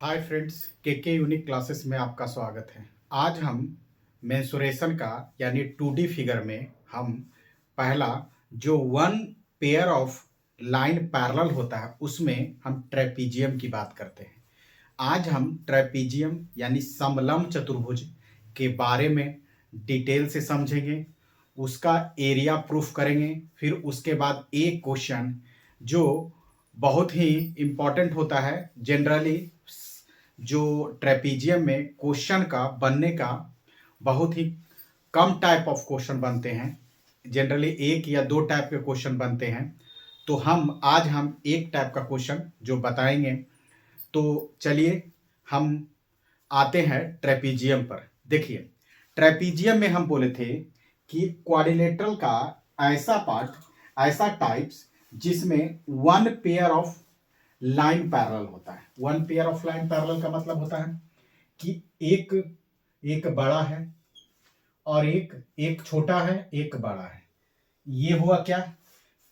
Hi friends, के unique classes में आपका स्वागत है। आज हम मेंसुरेशन का यानी 2D फिगर में हम पहला जो one pair of line parallel होता है उसमें हम ट्रेपीजियम की बात करते हैं। आज हम ट्रेपीजियम यानी समलंब चतुर्भुज के बारे में डिटेल से समझेंगे, उसका एरिया प्रूफ करेंगे। फिर उसके बाद एक क्वेश्चन जो बहुत ही इम्पॉर्टेंट होता है, जनरली जो ट्रेपीजियम में क्वेश्चन का बनने का बहुत ही कम टाइप ऑफ क्वेश्चन बनते हैं। जनरली एक या दो टाइप के क्वेश्चन बनते हैं, तो आज हम एक टाइप का क्वेश्चन जो बताएंगे। तो चलिए हम आते हैं ट्रेपीजियम पर। देखिए, ट्रेपीजियम में हम बोले थे कि क्वाड्रिलेटरल का ऐसा पार्ट, ऐसा टाइप्स जिसमें one pair of line parallel होता है। One pair of line parallel का मतलब होता है कि एक एक बड़ा है और एक एक छोटा है, एक बड़ा है। ये हुआ क्या?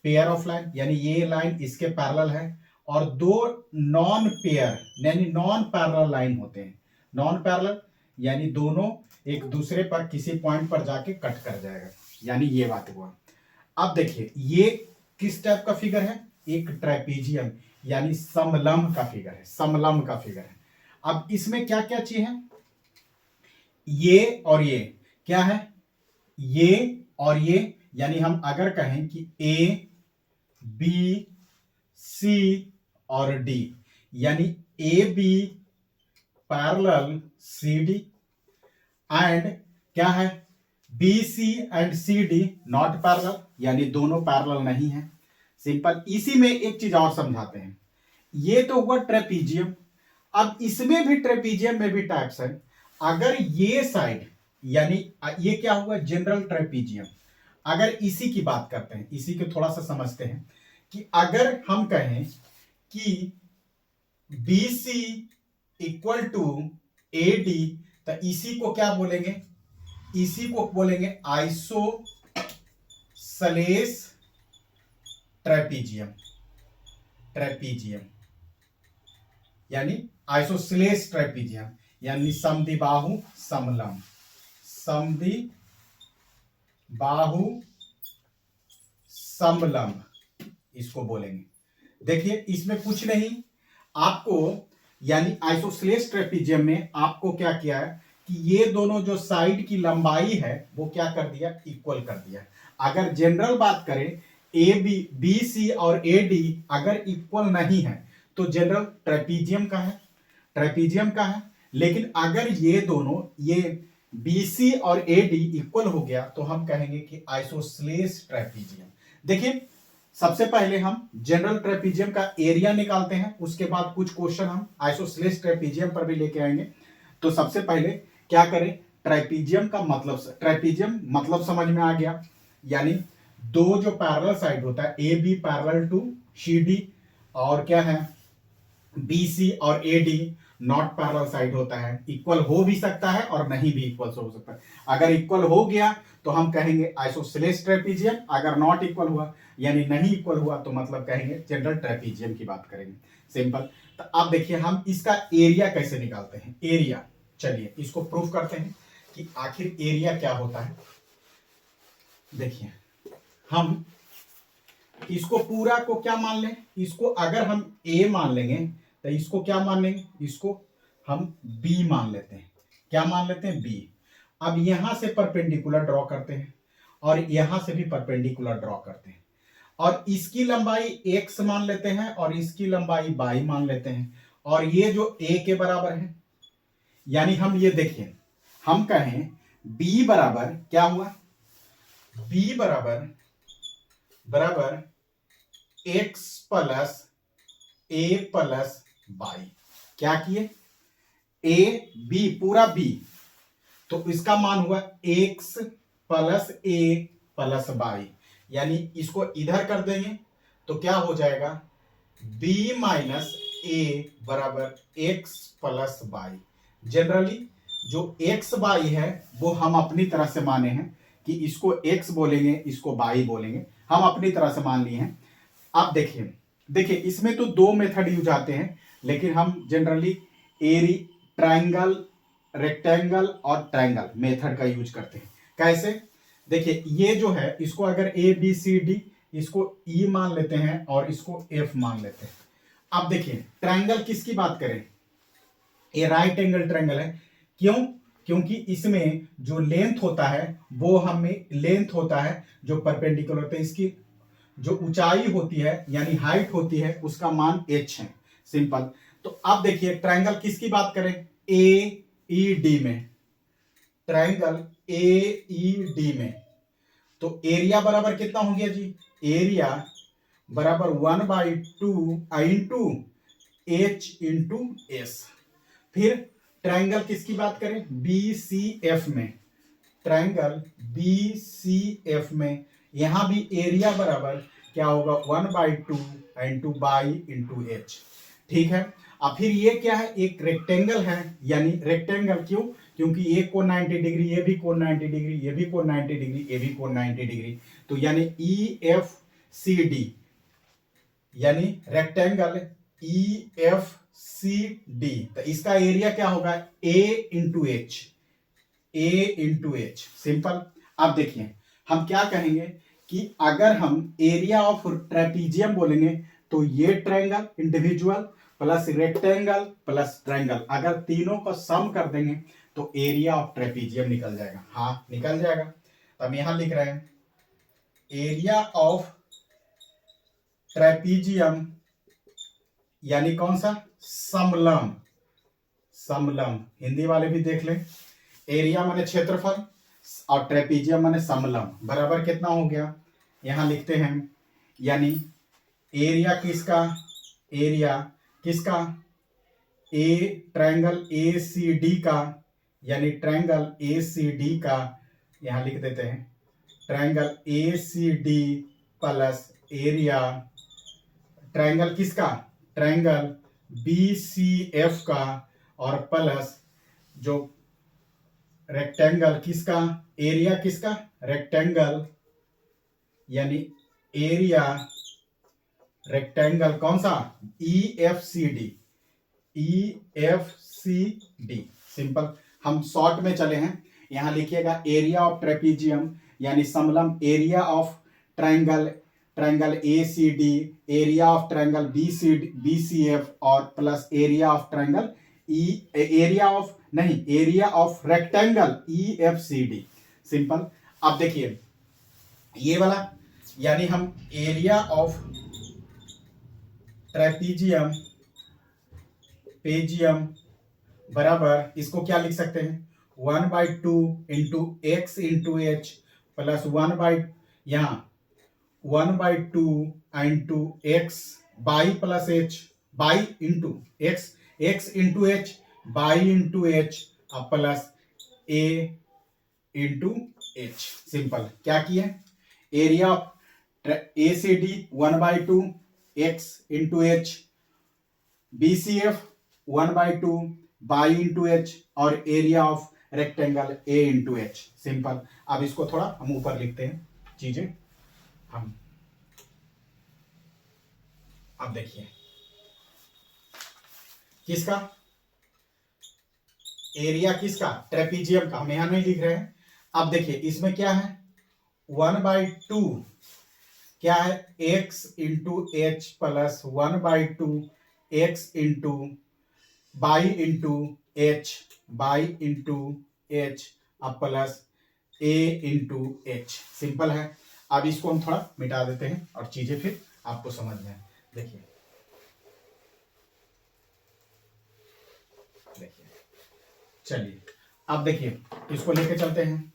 पेयर ऑफ लाइन, यानी ये लाइन इसके पैरेलल है और दो नॉन पेयर यानी नॉन पैरेलल लाइन होते हैं। नॉन पैरेलल यानी दोनों एक दूसरे पर किसी पॉइंट पर जाके कट कर जाएगा, यानी ये बात हुआ। अब देखिए, ये किस टाइप का फिगर है? एक ट्रेपीजियम यानी समलंब का फिगर है, समलंब का फिगर है। अब इसमें क्या क्या चीज है? ये और ये क्या है? ये और ये, यानी हम अगर कहें कि ए बी सी और डी, यानी A B parallel C D, and क्या है? B C and C D not parallel, यानी दोनों पैरेलल नहीं है। सिंपल। इसी में एक चीज और समझाते हैं। ये तो हुआ ट्रेपीजियम। अब इसमें भी, ट्रेपीजियम में भी टाइप्स है। अगर ये साइड, यानी ये क्या हुआ? General trapezium. अगर इसी की बात करते हैं, इसी को थोड़ा सा समझते हैं कि अगर हम कहें कि B C equal to A D, तो इसी को क्या बोलेंगे? इसी को बोलेंगे आइसोसेलेस ट्रेपीजियम। ट्रेपीजियम यानी आइसोसेलेस ट्रेपीजियम, यानी समद्विबाहु समलंब, समद्विबाहु समलंब इसको बोलेंगे। देखिए, इसमें कुछ नहीं आपको, यानी आइसोसेलेस ट्रेपीजियम में आपको क्या किया है कि ये दोनों जो साइड की लंबाई है वो क्या कर दिया? इक्वल कर दिया। अगर जनरल बात करें, ए बी बी सी और ए डी अगर इक्वल नहीं है तो जनरल ट्रेपीजियम का है, ट्रेपीजियम का है। लेकिन अगर ये दोनों, ये बी सी और ए डी इक्वल हो गया तो हम कहेंगे कि आइसोसेलेस ट्रेपीजियम। देखिए, सबसे पहले हम जनरल ट्रेपीजियम का एरिया निकालते हैं, उसके बाद कुछ क्वेश्चन हम आइसोसेलेस ट्रेपीजियम पर भी लेके आएंगे। तो सबसे पहले क्या करें? ट्रेपीजियम का मतलब, ट्रेपीजियम मतलब समझ में आ गया, यानी दो जो पैरेलल साइड होता है, A B parallel to C D, और क्या है? बी सी और A D not parallel side होता है। इक्वल हो भी सकता है और नहीं भी इक्वल हो सकता है। अगर इक्वल हो गया तो हम कहेंगे आइसोसेलेस ट्रेपीजियम, अगर नॉट इक्वल हुआ यानी नहीं इक्वल हुआ तो मतलब कहेंगे जनरल ट्रेपीजियम की बात करेंगे। सिंपल। तो अब देखिए, हम इसका एरिया कैसे निकालते हैं। एरिया, चलिए इसको प्रूव करते हैं कि आखिर एरिया क्या होता है। देखिए, हम इसको पूरा को क्या मान लें? इसको अगर हम ए मान लेंगे तो इसको क्या मान लेंगे? इसको हम बी मान लेते हैं। क्या मान लेते हैं? बी। अब यहां से परपेंडिकुलर ड्रॉ करते हैं और यहां से भी परपेंडिकुलर ड्रॉ करते हैं, और इसकी लंबाई एक्स मान लेते हैं और इसकी लंबाई वाई मान लेते हैं, और ये जो ए के बराबर है, यानी हम ये देखिए, हम कहें बी बराबर क्या हुआ? बी बराबर बराबर एक्स प्लस ए प्लस वाई। क्या किए? ए बी, पूरा बी, तो इसका मान हुआ एक्स प्लस ए प्लस वाई, यानी इसको इधर कर देंगे तो क्या हो जाएगा? बी माइनस ए बराबर एक्स प्लस वाई। जनरली जो एक्स वाई है वो हम अपनी तरह से माने हैं कि इसको एक्स बोलेंगे, इसको वाई बोलेंगे, हम अपनी तरह से मान लिए हैं। अब देखिए, इसमें तो दो मेथड यूज आते हैं, लेकिन हम जनरली एरी ट्राइंगल, रेक्टेंगल और ट्राइंगल मेथड का यूज करते हैं। कैसे? देखिए ये जो है इसको अगर ए बी सी डी, इसको ई मान लेते हैं और इसको एफ मान लेते हैं। अब देखिए ट्राइंगल किसकी बात करें, ये राइट एंगल ट्रायंगल है। क्यों? क्योंकि इसमें जो लेंथ होता है वो हमें लेंथ होता है जो परपेंडिकुलर होता है, इसकी जो ऊंचाई होती है यानी हाइट होती है उसका मान h है। सिंपल। तो अब देखिए ट्रायंगल किसकी बात करें, ए ई डी में, ट्रायंगल ए ई डी में, तो एरिया बराबर कितना हो गया जी, एरिया बराबर 1/2 इंटू एच इंटू एस। फिर ट्रायंगल किसकी बात करें, बी सी एफ में, ट्रायंगल बी सी एफ में यहां भी एरिया बराबर क्या होगा, 1/2 इंटू बाई इंटू एच। ठीक है। अब फिर ये क्या है, एक रेक्टेंगल है, यानी रेक्टेंगल क्यों, क्योंकि एक कोण 90 डिग्री, ये भी कोण 90 डिग्री, ये भी कोण 90 डिग्री, ये भी कोण 90 डिग्री, तो यानी ई एफ सी डी, यानी rectangle E F C D, तो इसका एरिया क्या होगा, A into H, A into H. Simple. अब देखिए हम क्या कहेंगे कि अगर हम एरिया ऑफ ट्रेपीजियम बोलेंगे तो ये triangle individual plus rectangle plus triangle, अगर तीनों को सम कर देंगे तो एरिया ऑफ ट्रेपीजियम निकल जाएगा। हाँ निकल जाएगा। तो हम यहां लिख रहे हैं एरिया ऑफ ट्रेपीजियम, यानी कौन सा, समलंब, समलंब, हिंदी वाले भी देख लें, एरिया माने क्षेत्रफल और ट्रेपीजियम माने समलंब, बराबर कितना हो गया, यहां लिखते हैं, यानी एरिया किसका, एरिया किसका, ए ट्रायंगल ए सी डी का, यानी ट्रायंगल ए सी डी का, यहां लिख देते हैं triangle A C D plus area triangle किसका, ट्रायंगल बी सी एफ का, और प्लस जो रेक्टेंगल किसका, एरिया किसका, रेक्टेंगल, यानी एरिया रेक्टेंगल कौन सा, E F C D, E F C D. Simple. हम शॉर्ट में चले हैं, यहां लिखिएगा एरिया ऑफ ट्रेपीजियम यानी समलंब, area of triangle, triangle A C D, area of triangle B C F, और plus area of triangle E, area of नहीं, area of rectangle E F C D. Simple. अब देखिए ये वाला, यानी हम एरिया ऑफ ट्रेपीजियम पेजियम बराबर इसको क्या लिख सकते हैं, 1/2 into x into h plus 1/2 into x by plus h, by into x, x into h by into h plus a into H. Simple. क्या किए, area of A C D 1/2 x into h, B C F 1/2 by into h, और area of rectangle a into H. Simple. अब इसको थोड़ा हम ऊपर लिखते हैं चीजें हम। अब देखिए किसका, एरिया किसका, ट्रेपीजियम का, हम यहां नहीं लिख रहे हैं। अब देखिए इसमें क्या है, 1/2 क्या है, x into h plus 1/2 x into by into h, by into h plus a into H. Simple है। अब इसको हम थोड़ा मिटा देते हैं और चीजें फिर आपको समझ में आए। देखिए देखिए चलिए अब देखिए इसको लेके चलते हैं,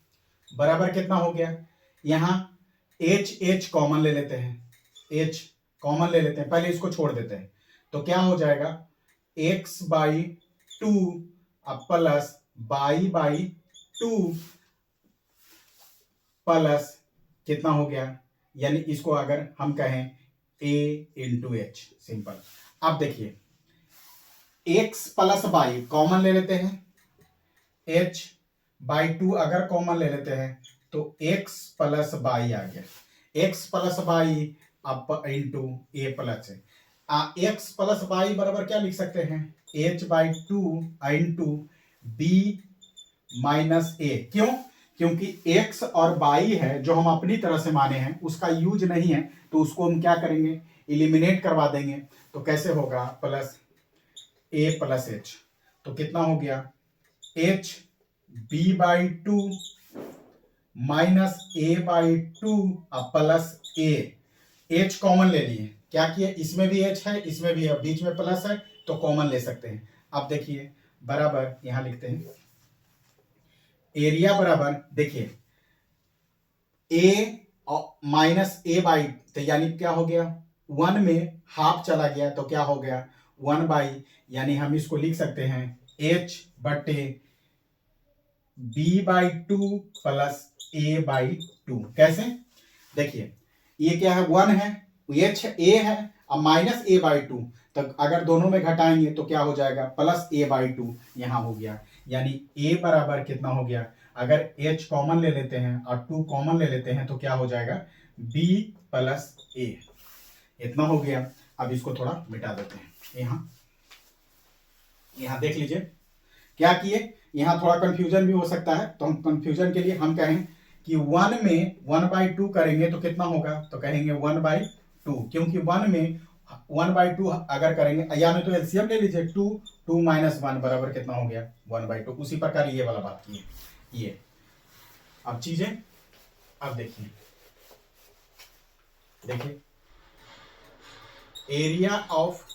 बराबर कितना हो गया, यहां एच एच कॉमन ले लेते हैं, एच कॉमन ले लेते हैं, पहले इसको छोड़ देते हैं, तो क्या हो जाएगा, x/2 प्लस y/2 प्लस कितना हो गया, यानी इसको अगर हम कहें a इंटू एच। सिंपल। अब देखिए x प्लस y कॉमन ले लेते हैं, h/2 अगर कॉमन ले लेते हैं तो x प्लस y आ गया, x प्लस y अब इंटू ए प्लस है, एक्स प्लस वाई बराबर क्या लिख सकते हैं, h/2 इंटू बी माइनस ए। क्यों? क्योंकि x और y है जो हम अपनी तरह से माने हैं, उसका यूज नहीं है, तो उसको हम क्या करेंगे, इलिमिनेट करवा देंगे। तो कैसे होगा, प्लस a प्लस h, तो कितना हो गया, h b/2 minus a/2 plus a। h common ले लिए, क्या किए, इसमें भी h है, इसमें भी है, बीच में प्लस है, तो कॉमन ले सकते हैं। अब देखिए बराबर, यहां लिखते हैं एरिया बराबर, देखिए a माइनस a/, तो यानी क्या हो गया, 1 में हाफ चला गया तो क्या हो गया, 1/, यानी हम इसको लिख सकते हैं h/b/2 प्लस a/2। कैसे, देखिए ये क्या है, 1 है, h a है, अब माइनस a/2, तो अगर दोनों में घटाएंगे तो क्या हो जाएगा, प्लस a/2 यहां हो गया। यानी a बराबर कितना हो गया, अगर h कॉमन ले लेते हैं और 2 कॉमन ले लेते हैं तो क्या हो जाएगा, b प्लस a, इतना हो गया। अब इसको थोड़ा मिटा देते हैं, यहां देख लीजिए क्या किए, यहां थोड़ा कंफ्यूजन भी हो सकता है, तो हम कंफ्यूजन के लिए हम कहें कि 1 में 1/2 करेंगे तो कितना होगा, तो कहेंगे 1/2, क्योंकि 1 में 1/2 अगर करेंगे, या नहीं तो एलसीएम ले लीजिए, 2 माइनस 1 बराबर कितना हो गया, 1/2। उसी प्रकार ये वाला बात की ये। अब चीजें, अब देखिए एरिया ऑफ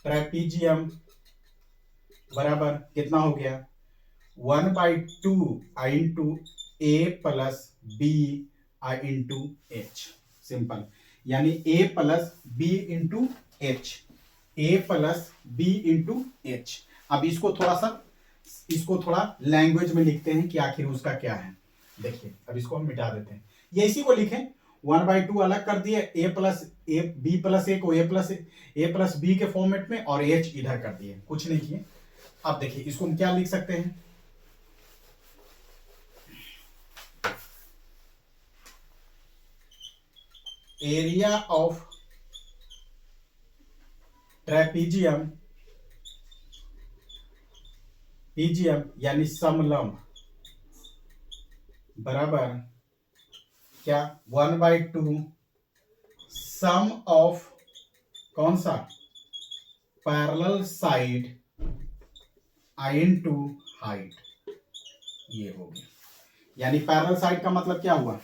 ट्रेपीजियम बराबर कितना हो गया, 1/2 into a plus B into H. Simple, यानी a plus B into H, A plus B into H. अब इसको थोड़ा लैंग्वेज में लिखते हैं कि आखिर उसका क्या है। देखिए अब इसको हम मिटा देते हैं, ये इसी को लिखें, 1/2 अलग कर दिए, a plus a b plus a को ए प्लस बी के फॉर्मेट में, और h इधर कर दिए, कुछ नहीं किए। अब देखिए इसको हम क्या लिख सकते हैं, एरिया ऑफ ट्रेपीजियम यानी समलंब बराबर क्या, 1/2 सम ऑफ कौन सा, पैरेलल साइड इनटू हाइट। ये हो गया, यानी पैरेलल साइड का मतलब क्या हुआ,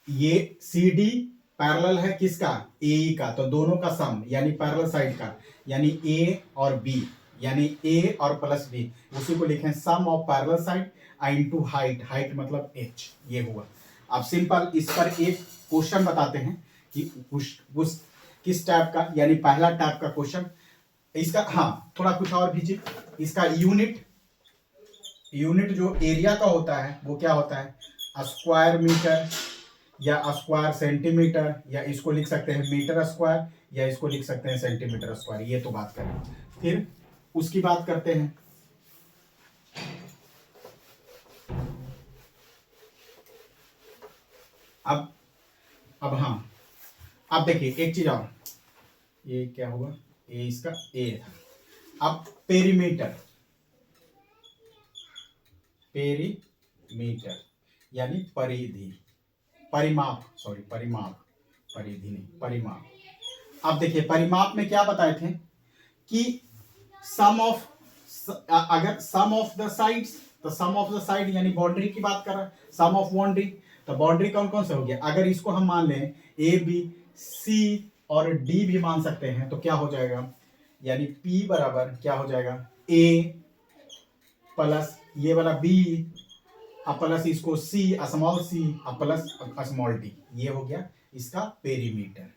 ये CD पैरेलल है किसका, AE का, तो दोनों का सम यानी पैरेलल साइड का, यानी A और B, यानी A और प्लस B, उसी को लिखें sum of parallel side into height, height मतलब h, ये हुआ। अब सिंपल इस पर एक क्वेश्चन बताते हैं कि उस किस टाइप का, यानी पहला टाइप का क्वेश्चन इसका, हाँ थोड़ा कुछ और भी, इसका यूनिट जो एरिया का होता है वो क्या होता है, स्क्वायर मीटर या स्क्वायर सेंटीमीटर, या इसको लिख सकते हैं मीटर स्क्वायर, या इसको लिख सकते हैं सेंटीमीटर स्क्वायर। ये तो बात करें, फिर उसकी बात करते हैं। अब हाँ, अब देखिए एक चीज और, ये क्या हुआ, ये इसका ए था। अब पेरीमीटर यानी परिधि, परिमाप, सॉरी परिमाप, परिधि नहीं, परिमाप। अब देखिए परिमाप में क्या बताए थे कि सम ऑफ, अगर सम ऑफ द साइड्स, तो सम ऑफ द साइड यानी बाउंड्री की बात कर रहा है, सम ऑफ बाउंड्री, तो बाउंड्री कौन कौन से हो गया, अगर इसको हम मान लें ए बी सी और डी भी मान सकते हैं, तो क्या हो जाएगा, यानी P बराबर क्या हो जाएगा, A प्लस ये वाला B प्लस इसको C small c plus small d, ये हो गया इसका पेरीमीटर।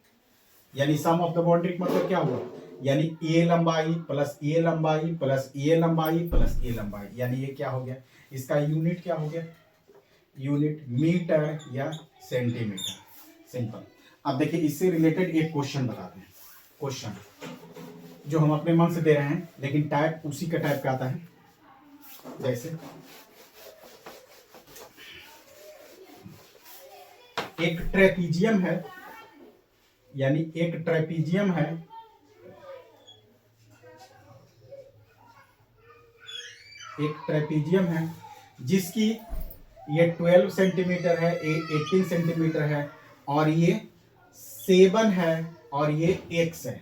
यानी सम ऑफ द बाउंड्री मतलब क्या हुआ, यानी A लंबाई प्लस A लंबाई प्लस A लंबाई प्लस A लंबाई, यानी ये क्या हो गया, इसका यूनिट क्या हो गया, यूनिट मीटर या सेंटीमीटर। सिंपल। अब देखिए इससे रिलेटेड एक क्वेश्चन बताते हैं, क्वेश्चन जो हम अपने मन से दे रहे हैं, लेकिन टाइप उसी का टाइप का आता है। जैसे एक ट्रेपीजियम है, यानी एक ट्रेपीजियम है, एक ट्रेपीजियम है जिसकी ये 12 सेंटीमीटर है, ये 18 सेंटीमीटर है, और ये 7 है, और ये x है,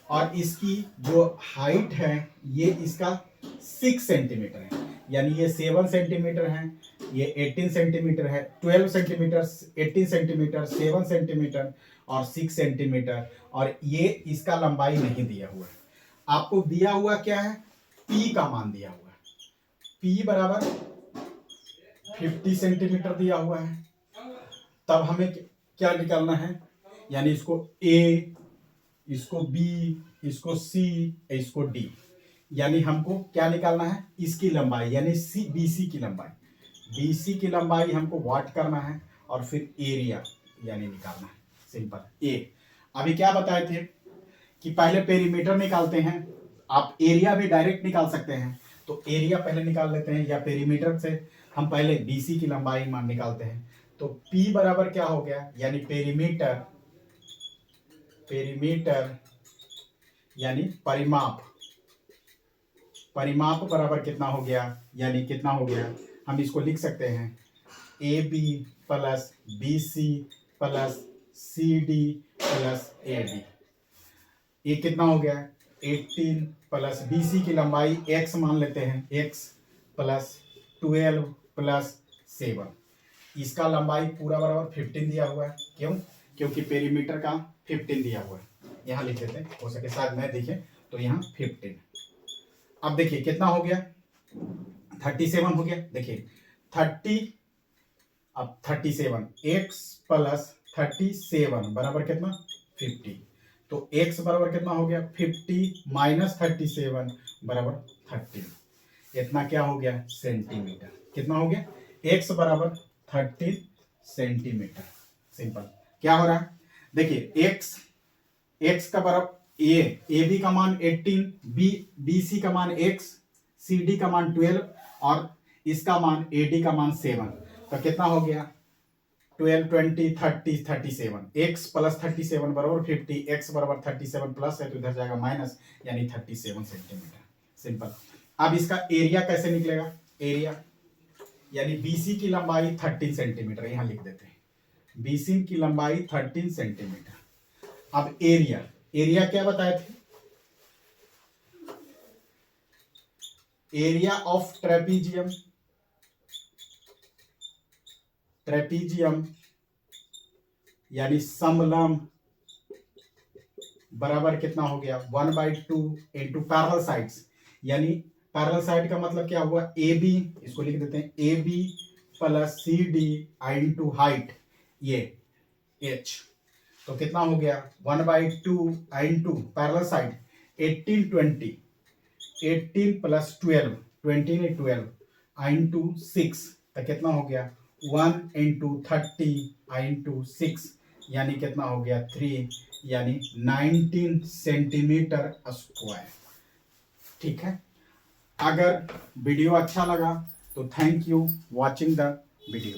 और इसकी जो हाइट है ये इसका 6 सेंटीमीटर है। यानी ये 7 सेंटीमीटर है, ये 18 सेंटीमीटर है, 12 सेंटीमीटर, 18 सेंटीमीटर, 7 सेंटीमीटर और 6 सेंटीमीटर, और ये इसका लंबाई नहीं दिया हुआ है। आपको दिया हुआ क्या है, P का मान दिया हुआ है, P बराबर 50 सेंटीमीटर दिया हुआ है। तब हमें क्या निकालना है, यानी इसको A, इसको B, इसको C, इसको D, यानी हमको क्या निकालना है, इसकी लंबाई, यानी BC की लंबाई, BC की लंबाई हमको वाट करना है, और फिर एरिया यानी निकालना है, सिंपल A। अभी क्या बताए थे कि पहले पेरीमीटर निकालते हैं, आप एरिया भी डायरेक्ट निकाल सकते हैं, तो एरिया पहले निकाल लेते हैं, या पेरीमीटर से हम पहले BC की लंबाई मान निकालते हैं। तो P बराबर क्या हो गया, यानी पेरीमीटर, पेरीमीटर यानी परिमाप, परिमाप बराबर कितना हो गया, यानी कितना हो गया, हम इसको लिख सकते हैं AB plus BC plus CD plus AD। ये कितना हो गया, 18 प्लस BC की लंबाई x मान लेते हैं, x प्लस 12 प्लस 7, इसका लंबाई पूरा बराबर 15 दिया हुआ है। क्यों, क्योंकि पेरीमीटर का 15 दिया हुआ है। यहाँ लिख देते हैं, हो सके शायद मैं देखें तो यहाँ 15। अब देखिए कितना हो गया, 37 हो गया। देखिए 30, अब 37, x प्लस 37 बराबर कितना, 50। तो x बराबर कितना हो गया, 50 माइनस 37 बराबर 13। इतना क्या हो गया, सेंटीमीटर। कितना हो गया, x बराबर 13 सेंटीमीटर। सिंपल। क्या हो रहा है, देखिए x का बराबर AB का मान 18, BC का मान x, CD का मान 12 और इसका मान AD का मान 7। तो कितना हो गया, 12, 20, 30, 37, x प्लस 37 बराबर 50, x बराबर 37 प्लस है तो इधर जाएगा माइनस, यानी 37 सेंटीमीटर। सिंपल। अब इसका एरिया कैसे निकलेगा, एरिया यानी BC की लंबाई 13 सेंटीमीटर, यहां लिख देते हैं BC की लंबाई 13 सेंटीमीटर। अब एरिया, एरिया क्या बताए थे, एरिया ऑफ ट्रेपीजियम, ट्रेपीजियम यानी समलंब बराबर कितना हो गया, 1/2 इंटू पैरेलल साइड्स, यानी पैरेलल साइड का मतलब क्या हुआ, AB, इसको लिख देते हैं AB plus CD into height, ये H। तो कितना हो गया, 1/2 इंटू पैरेलल साइड 18, 20, 18 प्लस 12, 20 ने 12 इंटू 6, तो कितना हो गया 1 इंटू 30 इंटू 6, यानी कितना हो गया 3, यानी 19 सेंटीमीटर स्क्वायर। ठीक है। अगर वीडियो अच्छा लगा तो thank you watching the video.